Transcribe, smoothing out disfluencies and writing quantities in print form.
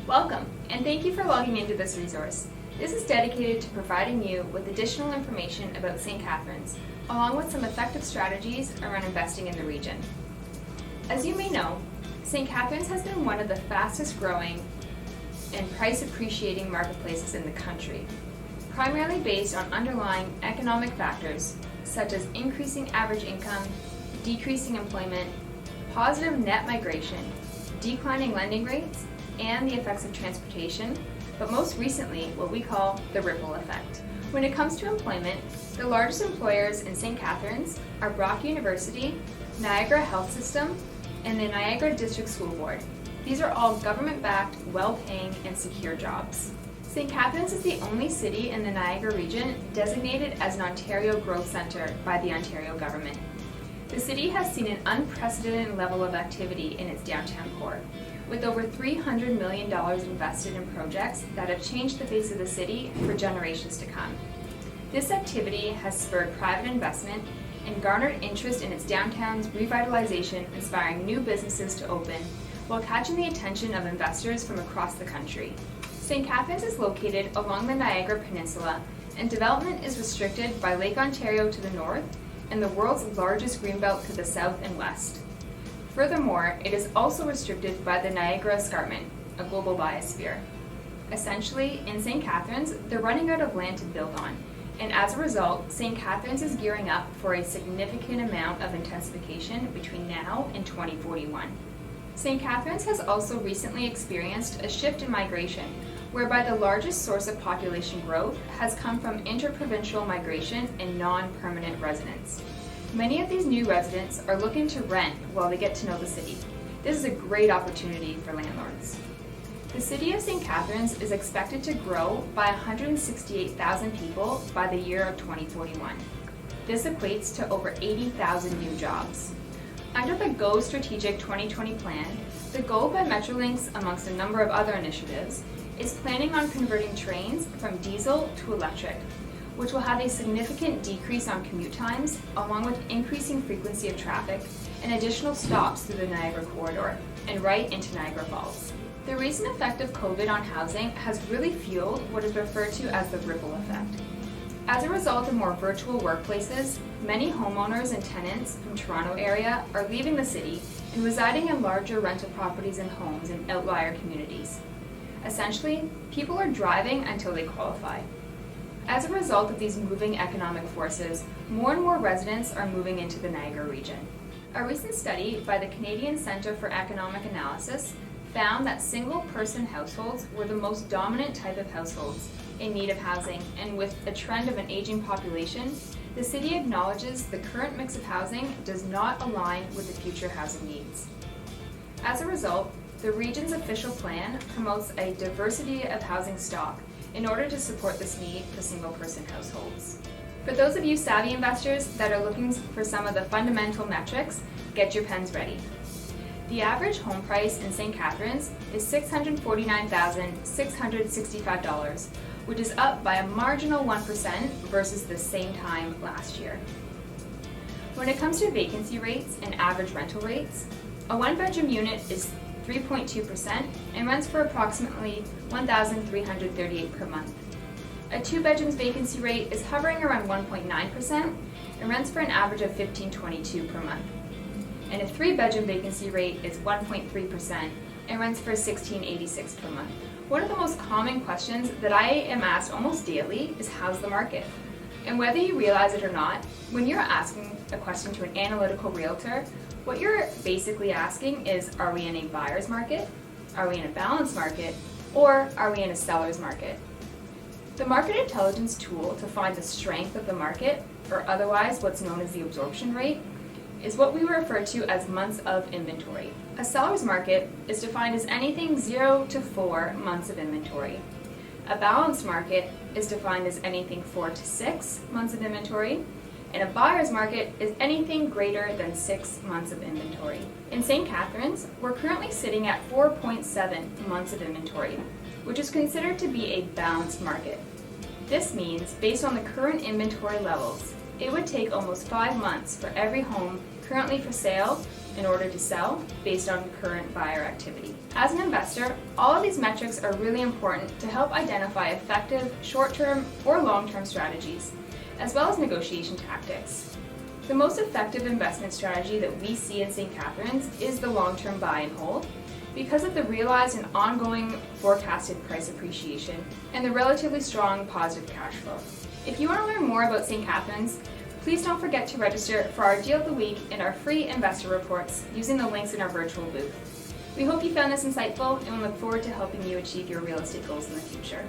Welcome, and thank you for logging into this resource. This is dedicated to providing you with additional information about St. Catharines, along with some effective strategies around investing in the region. As you may know, St. Catharines has been one of the fastest growing and price appreciating marketplaces in the country, primarily based on underlying economic factors such as increasing average income, decreasing employment, positive net migration, declining lending rates, and the effects of transportation, but most recently what we call the ripple effect. When it comes to employment, the largest employers in St. Catharines are Brock University, Niagara Health System, and the Niagara District School Board. These are all government-backed, well-paying, and secure jobs. St. Catharines is the only city in the Niagara region designated as an Ontario Growth Centre by the Ontario government. The city has seen an unprecedented level of activity in its downtown core, with over $300 million invested in projects that have changed the face of the city for generations to come. This activity has spurred private investment and garnered interest in its downtown's revitalization, inspiring new businesses to open, while catching the attention of investors from across the country. St. Catharines is located along the Niagara Peninsula, and development is restricted by Lake Ontario to the north and the world's largest greenbelt to the south and west. Furthermore, it is also restricted by the Niagara Escarpment, a global biosphere. Essentially, in St. Catharines, they're running out of land to build on, and as a result, St. Catharines is gearing up for a significant amount of intensification between now and 2041. St. Catharines has also recently experienced a shift in migration, whereby the largest source of population growth has come from interprovincial migration and non-permanent residents. Many of these new residents are looking to rent while they get to know the city. This is a great opportunity for landlords. The city of St. Catharines is expected to grow by 168,000 people by the year of 2041. This equates to over 80,000 new jobs. Under the GO Strategic 2020 plan, the GO by Metrolinx, amongst a number of other initiatives, is planning on converting trains from diesel to electric, which will have a significant decrease on commute times, along with increasing frequency of traffic and additional stops through the Niagara corridor and right into Niagara Falls. The recent effect of COVID on housing has really fueled what is referred to as the ripple effect. As a result of more virtual workplaces, many homeowners and tenants from Toronto area are leaving the city and residing in larger rental properties and homes in outlier communities. Essentially, people are driving until they qualify. As a result of these moving economic forces, more and more residents are moving into the Niagara region. A recent study by the Canadian Centre for Economic Analysis found that single-person households were the most dominant type of households in need of housing, and with a trend of an aging population, the city acknowledges the current mix of housing does not align with the future housing needs. As a result, the region's official plan promotes a diversity of housing stock in order to support this need for single-person households. For those of you savvy investors that are looking for some of the fundamental metrics, get your pens ready. The average home price in St. Catharines is $649,665, which is up by a marginal 1% versus the same time last year. When it comes to vacancy rates and average rental rates, a one-bedroom unit is 3.2% and rents for approximately $1,338 per month. A two-bedrooms vacancy rate is hovering around 1.9% and rents for an average of $1,522 per month. And a three-bedroom vacancy rate is 1.3% and rents for $1,686 per month. One of the most common questions that I am asked almost daily is, how's the market? And whether you realize it or not, when you're asking a question to an analytical realtor, what you're basically asking is, are we in a buyer's market? Are we in a balanced market? Or are we in a seller's market? The market intelligence tool to find the strength of the market, or otherwise what's known as the absorption rate, is what we refer to as months of inventory. A seller's market is defined as anything 0 to 4 months of inventory. A balanced market is defined as anything 4 to 6 months of inventory, and a buyer's market is anything greater than 6 months of inventory. In St. Catharines, we're currently sitting at 4.7 months of inventory, which is considered to be a balanced market. This means, based on the current inventory levels, it would take almost 5 months for every home currently for sale in order to sell based on current buyer activity. As an investor, all of these metrics are really important to help identify effective short-term or long-term strategies, as well as negotiation tactics. The most effective investment strategy that we see in St. Catharines is the long-term buy and hold, because of the realized and ongoing forecasted price appreciation and the relatively strong positive cash flow. If you want to learn more about St. Catharines, please don't forget to register for our Deal of the Week and our free investor reports using the links in our virtual booth. We hope you found this insightful and we look forward to helping you achieve your real estate goals in the future.